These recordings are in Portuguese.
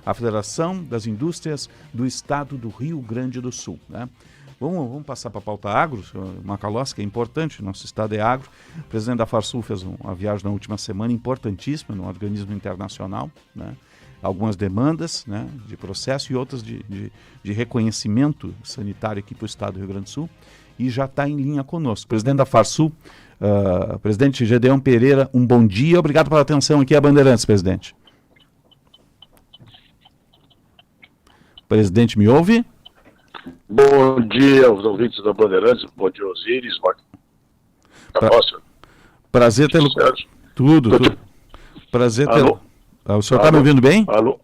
a Federação das Indústrias do Estado do Rio Grande do Sul, né? Vamos passar para a pauta agro, Macalossi, que é importante, nosso estado é agro. O presidente da Farsul fez uma viagem na última semana importantíssima no organismo internacional, né? Algumas demandas, né, de processo e outras de reconhecimento sanitário aqui para o estado do Rio Grande do Sul, e já está em linha conosco. Presidente da Farsul, presidente Gedeon Pereira, um bom dia, obrigado pela atenção aqui a Bandeirantes, presidente. Presidente, me ouve? Bom dia aos ouvintes da Bandeirantes, bom dia Osíris, prazer tê-lo. Tudo. Prazer tê-lo. O senhor está me ouvindo bem? Alô?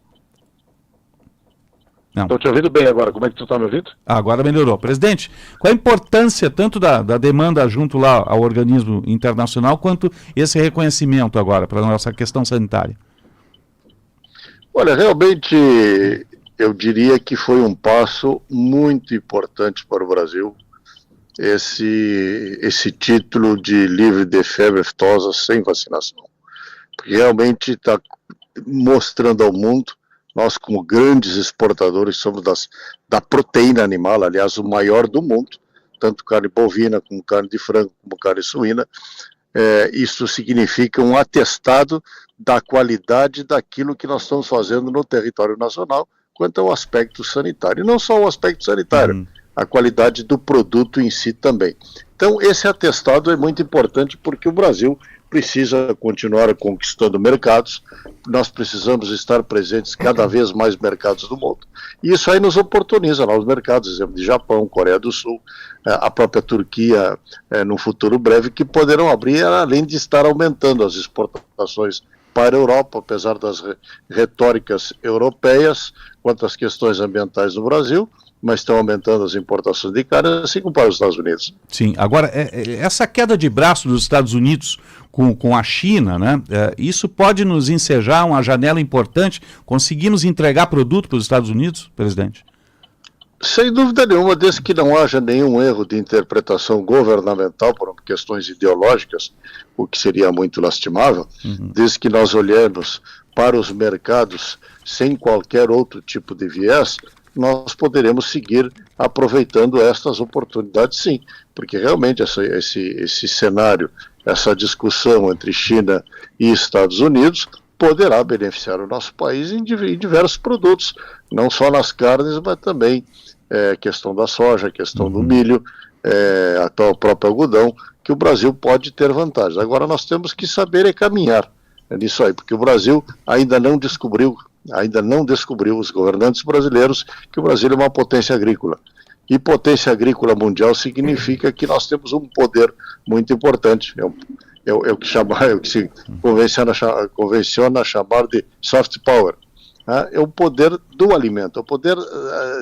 Não. Estou te ouvindo bem agora, como é que tu está me ouvindo? Agora melhorou. Presidente, qual a importância tanto da demanda junto lá ao organismo internacional, quanto esse reconhecimento agora para a nossa questão sanitária? Olha, realmente eu diria que foi um passo muito importante para o Brasil, esse título de livre de febre aftosa sem vacinação. Porque realmente está mostrando ao mundo, nós como grandes exportadores somos da proteína animal, aliás o maior do mundo, tanto carne bovina como carne de frango, como carne suína. Isso significa um atestado da qualidade daquilo que nós estamos fazendo no território nacional quanto ao aspecto sanitário. E não só o aspecto sanitário, a qualidade do produto em si também. Então esse atestado é muito importante porque o Brasil precisa continuar conquistando mercados, nós precisamos estar presentes em cada vez mais mercados do mundo. E isso aí nos oportuniza novos mercados, exemplo de Japão, Coreia do Sul, a própria Turquia, no futuro breve, que poderão abrir, além de estar aumentando as exportações para a Europa, apesar das retóricas europeias quanto às questões ambientais no Brasil, mas estão aumentando as importações de carne, assim como para os Estados Unidos. Sim, agora, essa queda de braço dos Estados Unidos com a China, né, isso pode nos ensejar uma janela importante? Conseguimos entregar produto para os Estados Unidos, presidente? Sem dúvida nenhuma, desde que não haja nenhum erro de interpretação governamental por questões ideológicas, o que seria muito lastimável, desde que nós olhemos para os mercados sem qualquer outro tipo de viés, nós poderemos seguir aproveitando estas oportunidades, sim, porque realmente esse cenário, essa discussão entre China e Estados Unidos poderá beneficiar o nosso país em diversos produtos, não só nas carnes, mas também questão da soja, questão do milho, até o próprio algodão, que o Brasil pode ter vantagens. Agora nós temos que saber caminhar nisso aí, porque o Brasil ainda não descobriu, os governantes brasileiros, que o Brasil é uma potência agrícola. E potência agrícola mundial significa que nós temos um poder muito importante. É o que se convenciona chamar de soft power. É o poder do alimento, é o poder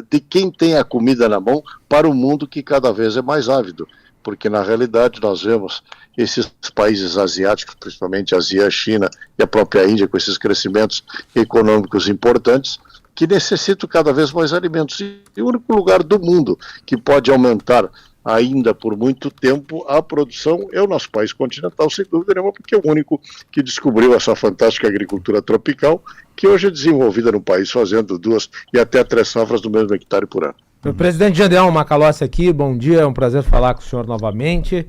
de quem tem a comida na mão para o mundo que cada vez é mais ávido. Porque na realidade nós vemos esses países asiáticos, principalmente a Ásia, a China e a própria Índia, com esses crescimentos econômicos importantes, que necessitam cada vez mais alimentos. E o único lugar do mundo que pode aumentar ainda por muito tempo a produção é o nosso país continental, sem dúvida nenhuma, porque é o único que descobriu essa fantástica agricultura tropical, que hoje é desenvolvida no país, fazendo 2 e até 3 safras do mesmo hectare por ano. O presidente Gedeon Macalossi aqui, bom dia, é um prazer falar com o senhor novamente.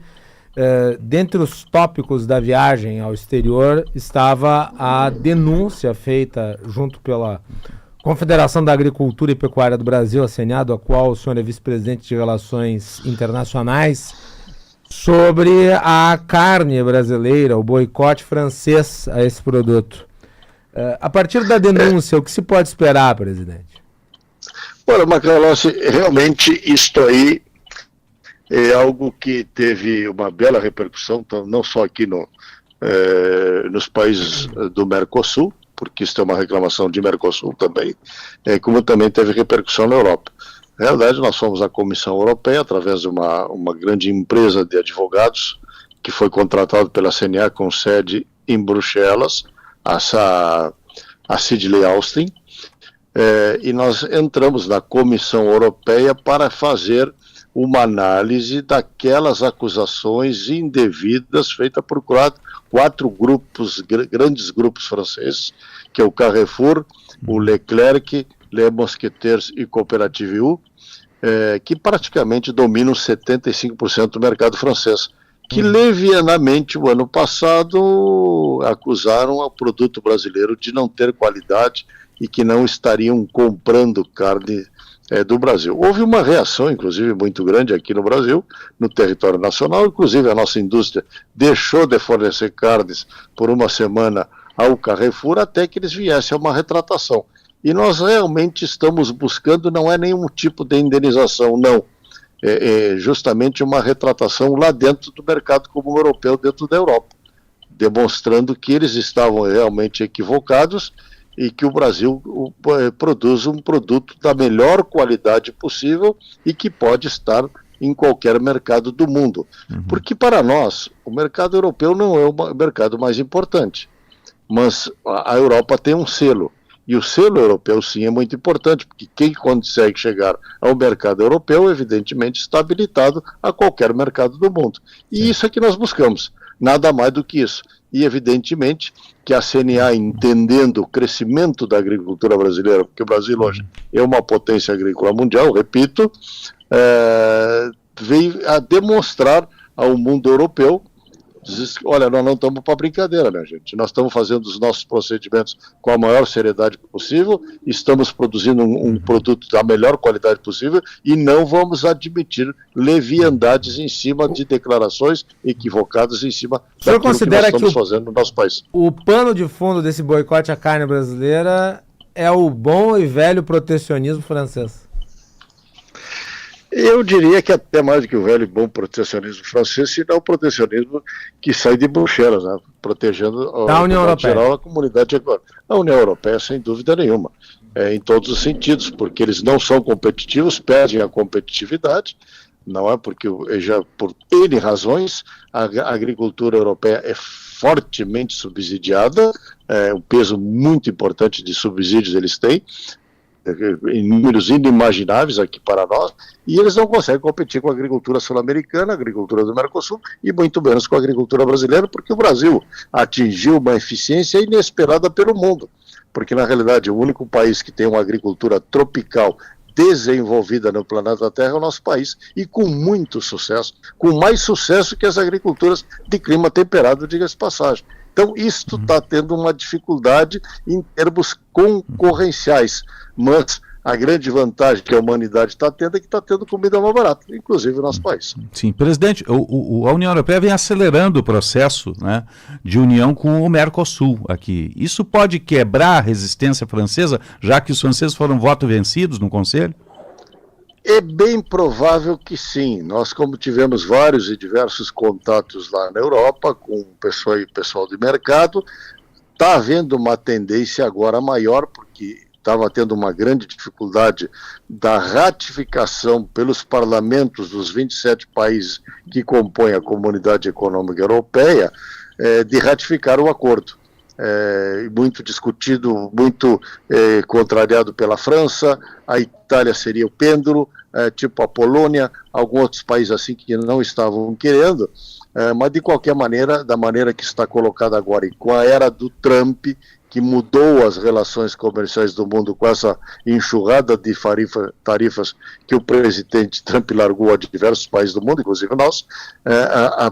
Dentre os tópicos da viagem ao exterior estava a denúncia feita junto pela Confederação da Agricultura e Pecuária do Brasil, a CNA, a qual o senhor é vice-presidente de Relações Internacionais, sobre a carne brasileira, o boicote francês a esse produto. A partir da denúncia, o que se pode esperar, presidente? Olha, Macalossi, realmente isto aí é algo que teve uma bela repercussão, não só aqui nos países do Mercosul, porque isso é uma reclamação de Mercosul também, como também teve repercussão na Europa. Na realidade, nós fomos à Comissão Europeia, através de uma grande empresa de advogados, que foi contratada pela CNA com sede em Bruxelas, a Sidley Austin, e nós entramos na Comissão Europeia para fazer uma análise daquelas acusações indevidas feitas por quatro grupos, grandes grupos franceses, que é o Carrefour, o Leclerc, Les Mousquetaires e Coopérative U, que praticamente dominam 75% do mercado francês, que levianamente, o ano passado, acusaram o produto brasileiro de não ter qualidade e que não estariam comprando carne do Brasil. Houve uma reação, inclusive, muito grande aqui no Brasil, no território nacional, inclusive a nossa indústria deixou de fornecer carnes por uma semana ao Carrefour até que eles viessem a uma retratação. E nós realmente estamos buscando, não é nenhum tipo de indenização, não. É justamente uma retratação lá dentro do mercado comum europeu, dentro da Europa, demonstrando que eles estavam realmente equivocados e que o Brasil produz um produto da melhor qualidade possível e que pode estar em qualquer mercado do mundo. Porque para nós, o mercado europeu não é o mercado mais importante, mas a Europa tem um selo. E o selo europeu, sim, é muito importante, porque quem consegue chegar ao mercado europeu, evidentemente, está habilitado a qualquer mercado do mundo. E isso é que nós buscamos, nada mais do que isso. E, evidentemente, que a CNA, entendendo o crescimento da agricultura brasileira, porque o Brasil hoje é uma potência agrícola mundial, repito, veio a demonstrar ao mundo europeu, olha, nós não estamos para brincadeira, minha gente. Nós estamos fazendo os nossos procedimentos com a maior seriedade possível, estamos produzindo um produto da melhor qualidade possível e não vamos admitir leviandades em cima de declarações equivocadas em cima daquilo que nós estamos fazendo no nosso país. O pano de fundo desse boicote à carne brasileira é o bom e velho protecionismo francês. Eu diria que até mais do que o velho e bom protecionismo francês, se não o protecionismo que sai de Bruxelas, né? Protegendo a União Europeia. Geral, a comunidade econômica. A União Europeia, sem dúvida nenhuma, em todos os sentidos, porque eles não são competitivos, perdem a competitividade, não é porque, já por N razões, a agricultura europeia é fortemente subsidiada, um peso muito importante de subsídios eles têm, em números inimagináveis aqui para nós, e eles não conseguem competir com a agricultura sul-americana, a agricultura do Mercosul, e muito menos com a agricultura brasileira, porque o Brasil atingiu uma eficiência inesperada pelo mundo, porque na realidade o único país que tem uma agricultura tropical desenvolvida no planeta Terra é o nosso país, e com muito sucesso, com mais sucesso que as agriculturas de clima temperado, diga-se de passagem. Então, isto está tendo uma dificuldade em termos concorrenciais, mas a grande vantagem que a humanidade está tendo é que está tendo comida mais barata, inclusive no nosso país. Sim, presidente, a União Europeia vem acelerando o processo, né, de união com o Mercosul aqui. Isso pode quebrar a resistência francesa, já que os franceses foram voto vencidos no Conselho? É bem provável que sim. Nós, como tivemos vários e diversos contatos lá na Europa com o pessoal de mercado, está havendo uma tendência agora maior, porque estava tendo uma grande dificuldade da ratificação pelos parlamentos dos 27 países que compõem a Comunidade Econômica Europeia, de ratificar o acordo. Muito discutido, muito contrariado pela França, a Itália seria o pêndulo, tipo a Polônia, alguns outros países assim que não estavam querendo, mas de qualquer maneira, da maneira que está colocada agora, e com a era do Trump, que mudou as relações comerciais do mundo com essa enxurrada de tarifas que o presidente Trump largou a diversos países do mundo, inclusive nós,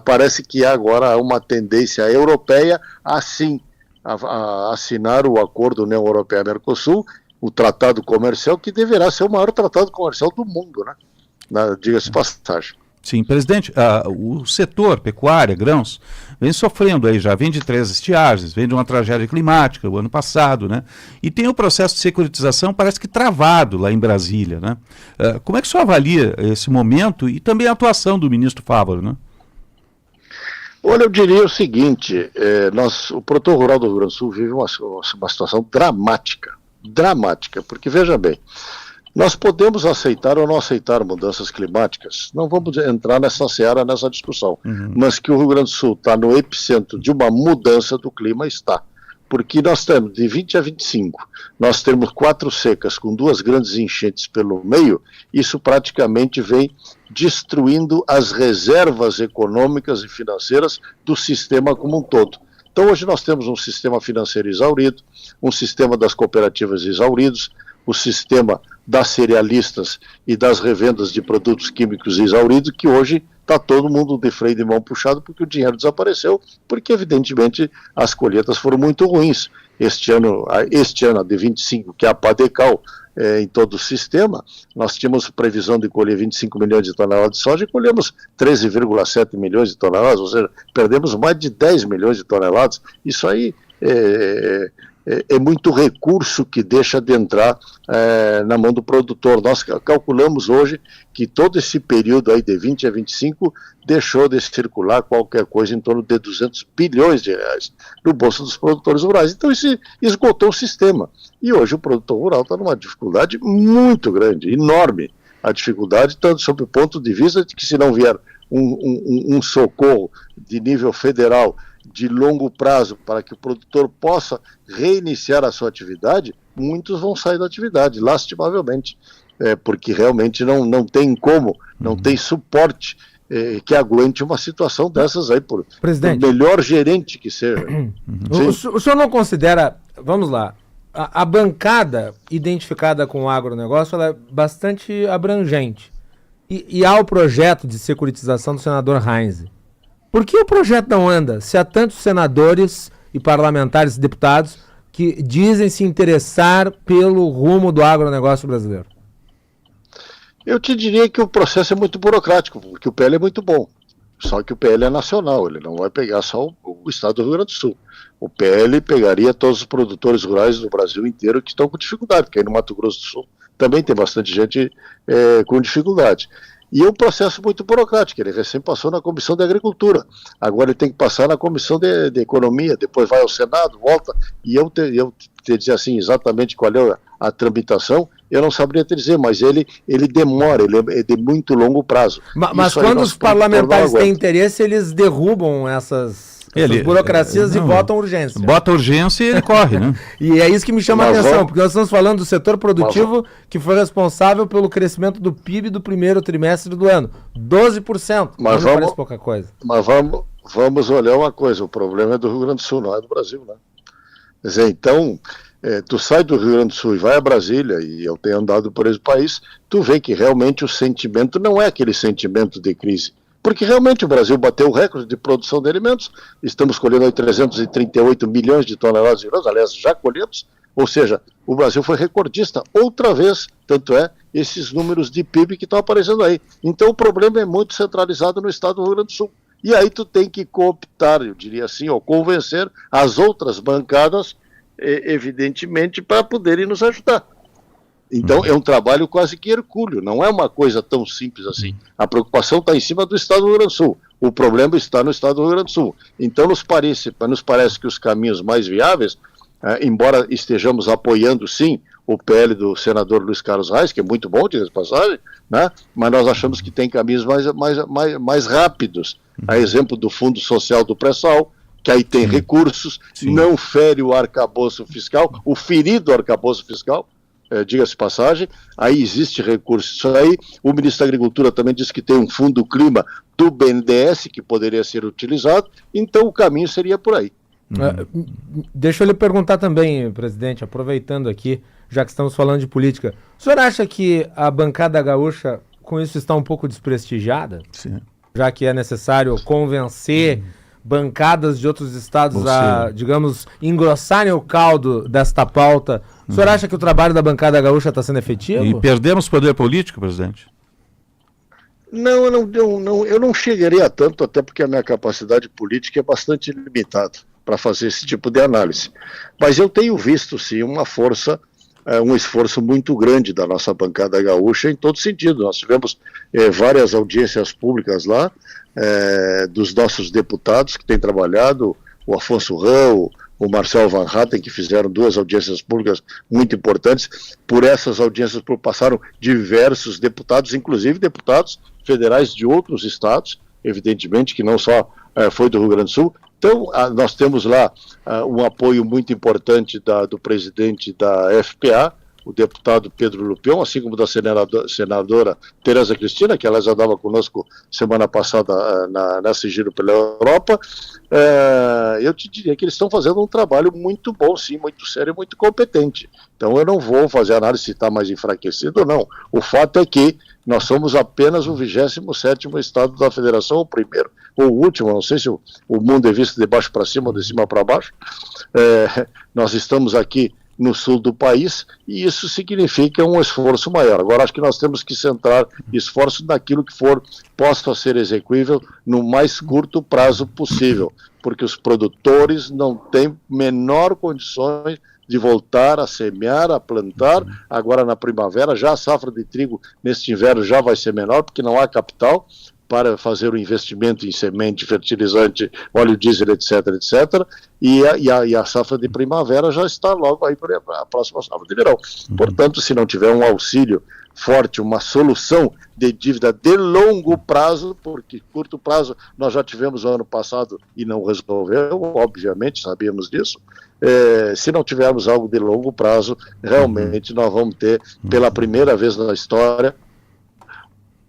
parece que agora há uma tendência europeia assim a assinar o acordo União Europeia-Mercosul, o tratado comercial, que deverá ser o maior tratado comercial do mundo, né? Diga-se de passagem. Sim, presidente, o setor pecuária, grãos, vem sofrendo aí, já vem de 3 estiagens, vem de uma tragédia climática o ano passado, né? E tem o processo de securitização, parece que travado lá em Brasília, né? Como é que o senhor avalia esse momento e também a atuação do ministro Fávaro, né? Olha, eu diria o seguinte, o produtor rural do Rio Grande do Sul vive uma situação dramática, porque veja bem, nós podemos aceitar ou não aceitar mudanças climáticas, não vamos entrar nessa seara, nessa discussão, mas que o Rio Grande do Sul está no epicentro de uma mudança do clima, está. porque nós temos, de 20 a 25, nós temos 4 secas com 2 grandes enchentes pelo meio, isso praticamente vem destruindo as reservas econômicas e financeiras do sistema como um todo. Então hoje nós temos um sistema financeiro exaurido, um sistema das cooperativas exauridos, o sistema das cerealistas e das revendas de produtos químicos exauridos, que hoje está todo mundo de freio de mão puxado porque o dinheiro desapareceu, porque evidentemente as colheitas foram muito ruins. Este ano a de 25, que é a Padecal, em todo o sistema, nós tínhamos previsão de colher 25 milhões de toneladas de soja e colhemos 13,7 milhões de toneladas, ou seja, perdemos mais de 10 milhões de toneladas. Isso aí é muito recurso que deixa de entrar na mão do produtor. Nós calculamos hoje que todo esse período aí de 20 a 25 deixou de circular qualquer coisa em torno de 200 bilhões de reais no bolso dos produtores rurais. Então isso esgotou o sistema. E hoje o produtor rural está numa dificuldade muito grande, enorme. A dificuldade, tanto sob o ponto de vista de que se não vier um socorro de nível federal de longo prazo para que o produtor possa reiniciar a sua atividade, muitos vão sair da atividade, lastimavelmente, porque realmente não tem como, não tem suporte que aguente uma situação dessas aí, por melhor gerente que seja. O senhor não considera, vamos lá, a bancada identificada com o agronegócio, ela é bastante abrangente, e há o projeto de securitização do senador Heinz. Por que o projeto não anda, se há tantos senadores e parlamentares e deputados que dizem se interessar pelo rumo do agronegócio brasileiro? Eu te diria que o processo é muito burocrático, porque o PL é muito bom, só que o PL é nacional, ele não vai pegar só o estado do Rio Grande do Sul. O PL pegaria todos os produtores rurais do Brasil inteiro que estão com dificuldade, porque aí no Mato Grosso do Sul também tem bastante gente com dificuldade. E é um processo muito burocrático, ele recém passou na Comissão de Agricultura, agora ele tem que passar na Comissão de Economia, depois vai ao Senado, volta, e eu te dizer assim exatamente qual é a tramitação, eu não saberia te dizer, mas ele demora, ele é de muito longo prazo. Mas quando os parlamentares têm interesse, eles derrubam essas burocracias e votam urgência. Bota urgência e ele corre, né? E é isso que me chama a atenção, porque nós estamos falando do setor produtivo que foi responsável pelo crescimento do PIB do primeiro trimestre do ano. 12%. Mas não parece pouca coisa. Mas vamos olhar uma coisa, o problema é do Rio Grande do Sul, não é do Brasil, né? Quer dizer, então, tu sai do Rio Grande do Sul e vai a Brasília, e eu tenho andado por esse país, tu vê que realmente o sentimento não é aquele sentimento de crise. Porque realmente o Brasil bateu o recorde de produção de alimentos, estamos colhendo aí 338 milhões de toneladas de grãos, aliás, já colhemos, ou seja, o Brasil foi recordista outra vez, tanto é esses números de PIB que estão aparecendo aí. Então o problema é muito centralizado no estado do Rio Grande do Sul. E aí tu tem que cooptar, eu diria assim, ou convencer as outras bancadas, evidentemente, para poderem nos ajudar. Então é um trabalho quase que hercúleo, não é uma coisa tão simples assim. A preocupação está em cima do estado do Rio Grande do Sul, o problema está no estado do Rio Grande do Sul. Então nos parece que os caminhos mais viáveis, embora estejamos apoiando sim o PL do senador Luiz Carlos Reis, que é muito bom, diga-se de passagem, né? Mas nós achamos que tem caminhos mais rápidos, a exemplo do Fundo Social do Pré-Sal, que aí tem recursos, não fere o arcabouço fiscal, o ferido arcabouço fiscal, diga-se de passagem, aí existe recurso. Isso aí, o ministro da Agricultura também disse que tem um fundo clima do BNDES que poderia ser utilizado, então o caminho seria por aí. Deixa eu lhe perguntar também, presidente, aproveitando aqui, já que estamos falando de política, o senhor acha que a bancada gaúcha com isso está um pouco desprestigiada? Sim. Já que é necessário convencer bancadas de outros estados a, digamos, engrossarem o caldo desta pauta. O senhor acha que o trabalho da bancada gaúcha está sendo efetivo? E perdemos poder político, presidente? Não, eu não chegaria a tanto, até porque a minha capacidade política é bastante limitada para fazer esse tipo de análise. Mas eu tenho visto, sim, uma força, um esforço muito grande da nossa bancada gaúcha em todo sentido. Nós tivemos várias audiências públicas lá, dos nossos deputados que têm trabalhado, o Afonso Rão, o Marcel Van Hatten, que fizeram 2 audiências públicas muito importantes. Por essas audiências passaram diversos deputados, inclusive deputados federais de outros estados, evidentemente que não só foi do Rio Grande do Sul. Então, nós temos lá um apoio muito importante do presidente da FPA, o deputado Pedro Lupion, assim como da senadora Tereza Cristina, que ela já estava conosco semana passada nesse giro pela Europa. Eu te diria que eles estão fazendo um trabalho muito bom, sim, muito sério, muito competente. Então eu não vou fazer análise se está mais enfraquecido ou não. O fato é que nós somos apenas o 27º estado da federação, o primeiro, ou o último, não sei se o mundo é visto de baixo para cima ou de cima para baixo. Nós estamos aqui no sul do país, e isso significa um esforço maior. Agora, acho que nós temos que centrar esforço naquilo que possa ser execuível no mais curto prazo possível, porque os produtores não têm menor condições de voltar a semear, a plantar. Agora na primavera, já a safra de trigo neste inverno já vai ser menor, porque não há capital para fazer o investimento em semente, fertilizante, óleo diesel, etc., etc., e a safra de primavera já está logo aí para a próxima safra de verão. Portanto, se não tiver um auxílio forte, uma solução de dívida de longo prazo, porque curto prazo nós já tivemos o ano passado e não resolveu, obviamente, sabíamos disso. Se não tivermos algo de longo prazo, realmente nós vamos ter, pela primeira vez na história,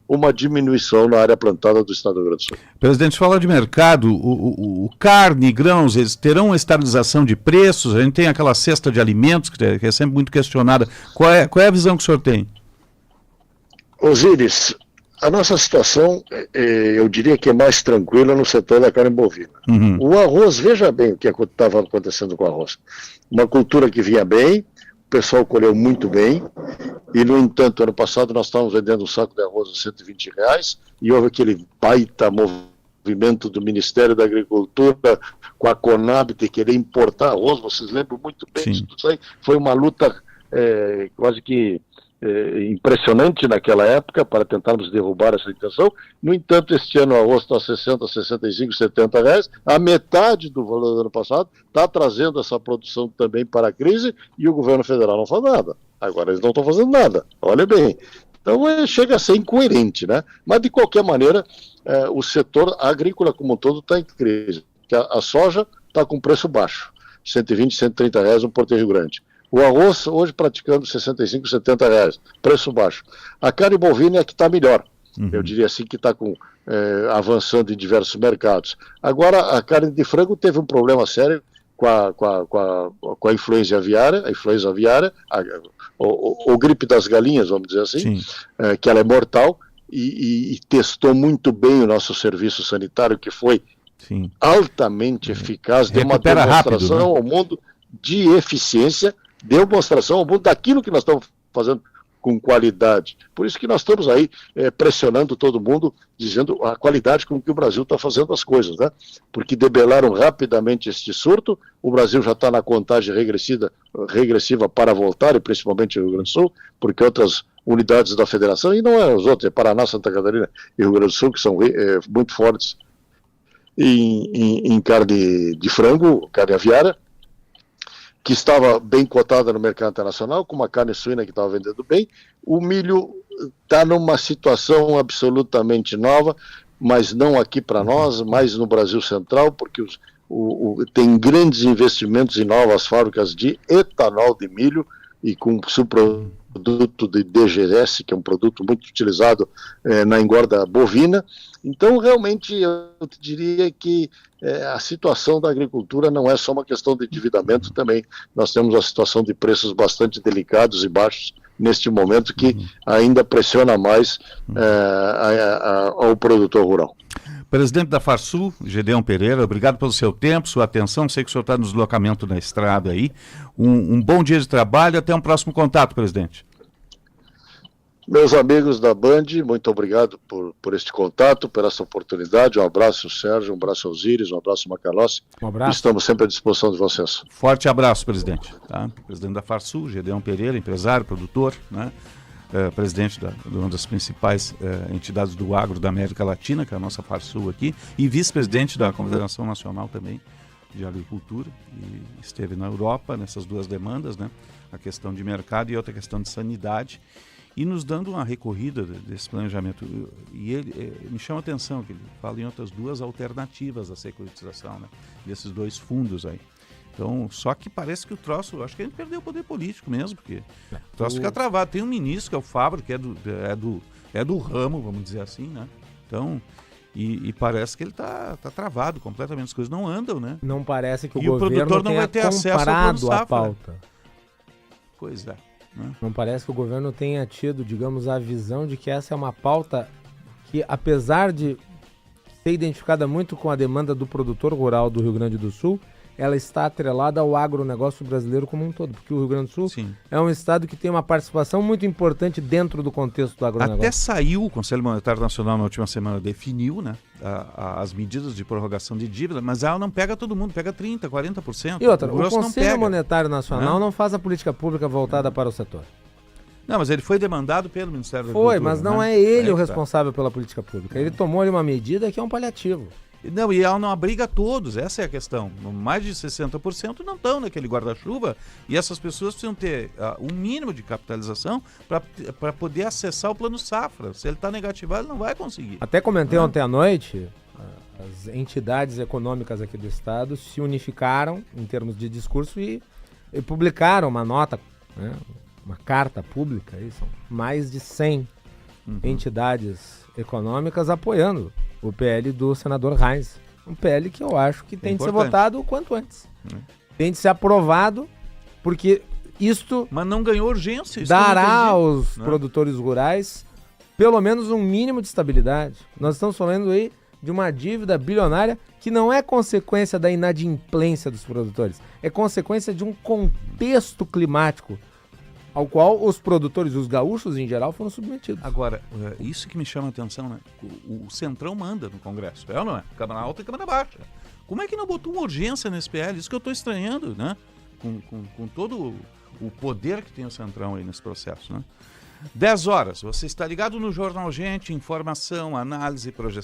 uma diminuição na área plantada do estado do Rio Grande do Sul. Presidente, fala de mercado, o carne, grãos, eles terão uma estabilização de preços? A gente tem aquela cesta de alimentos que é sempre muito questionada. Qual é a visão que o senhor tem? Osíris, a nossa situação, eu diria que é mais tranquila no setor da carne bovina. O arroz, veja bem o que estava acontecendo com o arroz. Uma cultura que vinha bem, o pessoal colheu muito bem, e, no entanto, ano passado nós estávamos vendendo um saco de arroz a R$120, e houve aquele baita movimento do Ministério da Agricultura com a Conab de querer importar arroz. Vocês lembram muito bem disso aí? Foi uma luta quase que impressionante naquela época para tentarmos derrubar essa intenção. No entanto, este ano o arroz está a 60, 65, R$70, a metade do valor do ano passado, está trazendo essa produção também para a crise, e o governo federal não faz nada. Agora eles não estão fazendo nada, olha bem. Então chega a ser incoerente, né? Mas de qualquer maneira, o setor agrícola como um todo está em crise. A soja está com preço baixo, R$120, R$130 no Porto Rio Grande. O arroz hoje praticando R$65, R$70, preço baixo. A carne bovina é que está melhor. Eu diria assim que está avançando em diversos mercados. Agora, a carne de frango teve um problema sério com a influenza aviária, ou gripe das galinhas, vamos dizer assim, que ela é mortal, e testou muito bem o nosso serviço sanitário, que foi altamente eficaz, deu uma demonstração rápido, né, ao mundo de eficiência, demonstração ao mundo daquilo que nós estamos fazendo com qualidade. Por isso que nós estamos aí pressionando todo mundo, dizendo a qualidade com que o Brasil está fazendo as coisas, né? Porque debelaram rapidamente este surto, o Brasil já está na contagem regressiva para voltar, e principalmente o Rio Grande do Sul, porque outras unidades da federação, e não é os outros, é Paraná, Santa Catarina e Rio Grande do Sul, que são muito fortes em carne de frango, carne aviária, que estava bem cotada no mercado internacional, com uma carne suína que estava vendendo bem. O milho está numa situação absolutamente nova, mas não aqui para nós, mas no Brasil Central, porque tem grandes investimentos em novas fábricas de etanol de milho, e com subproduto de DGS, que é um produto muito utilizado na engorda bovina. Então, realmente, eu te diria que a situação da agricultura não é só uma questão de endividamento, também nós temos uma situação de preços bastante delicados e baixos neste momento, que ainda pressiona mais ao produtor rural. Presidente da Farsul, Gedeão Pereira, obrigado pelo seu tempo, sua atenção. Sei que o senhor está no deslocamento na estrada aí. Um bom dia de trabalho, até um próximo contato, presidente. Meus amigos da Band, muito obrigado por este contato, por essa oportunidade. Um abraço, Sérgio, um abraço, Osíris, um abraço, Macalossi. Um abraço. Estamos sempre à disposição de vocês. Forte abraço, presidente. Tá? Presidente da Farsul, Gedeão Pereira, empresário, produtor, né? Presidente de uma das principais entidades do agro da América Latina, que é a nossa Farsul aqui, e vice-presidente da Confederação Nacional também de Agricultura, e esteve na Europa nessas duas demandas, né? A questão de mercado e outra questão de sanidade. e nos dando uma recorrida desse planejamento. E ele me chama a atenção que ele fala em outras duas alternativas à securitização, né? Desses dois fundos aí. Então, só que parece que o troço, acho que ele perdeu o poder político mesmo, porque o troço fica travado. Tem um ministro, que é o Fábio, que é do ramo, vamos dizer assim, né? Então, e parece que ele tá travado completamente, as coisas não andam, né? Não parece que o governo produtor não vai ter acesso ao plano safra, a pauta. Pois é. Né? Não parece que o governo tenha tido, digamos, a visão de que essa é uma pauta que, apesar de ser identificada muito com a demanda do produtor rural do Rio Grande do Sul, ela está atrelada ao agronegócio brasileiro como um todo, porque o Rio Grande do Sul Sim. é um estado que tem uma participação muito importante dentro do contexto do agronegócio. Até saiu, o Conselho Monetário Nacional na última semana definiu, né, as medidas de prorrogação de dívida, mas ela não pega todo mundo, pega 30%, 40%. E outra, o grosso Conselho Monetário Nacional não faz a política pública voltada para o setor. Não, mas ele foi demandado pelo Ministério da Foi, Agricultura. mas não é ele o responsável pela política pública. Ele tomou ali uma medida que é um paliativo. Não, e ela não abriga todos, essa é a questão. Mais de 60% não estão naquele guarda-chuva e essas pessoas precisam ter um mínimo de capitalização para poder acessar o plano safra. Se ele está negativado, ele não vai conseguir. Até comentei ontem à noite, as entidades econômicas aqui do estado se unificaram em termos de discurso e publicaram uma nota, né, uma carta pública, aí são mais de 100 entidades econômicas apoiando o PL do senador Reins. Um PL que eu acho que tem de ser votado o quanto antes. Tem de ser aprovado, porque isto... Mas não ganhou urgência. Dará aos produtores rurais pelo menos um mínimo de estabilidade. Nós estamos falando aí de uma dívida bilionária que não é consequência da inadimplência dos produtores. É consequência de um contexto climático ao qual os produtores, os gaúchos em geral, foram submetidos. Agora, isso que me chama a atenção, né? O Centrão manda no Congresso, é ou não é? Câmara Alta e Câmara Baixa. Como é que não botou uma urgência nesse PL? Isso que eu estou estranhando, né? Com todo o poder que tem o Centrão aí nesse processo, né? 10 horas, você está ligado no Jornal Gente, informação, análise, projeção.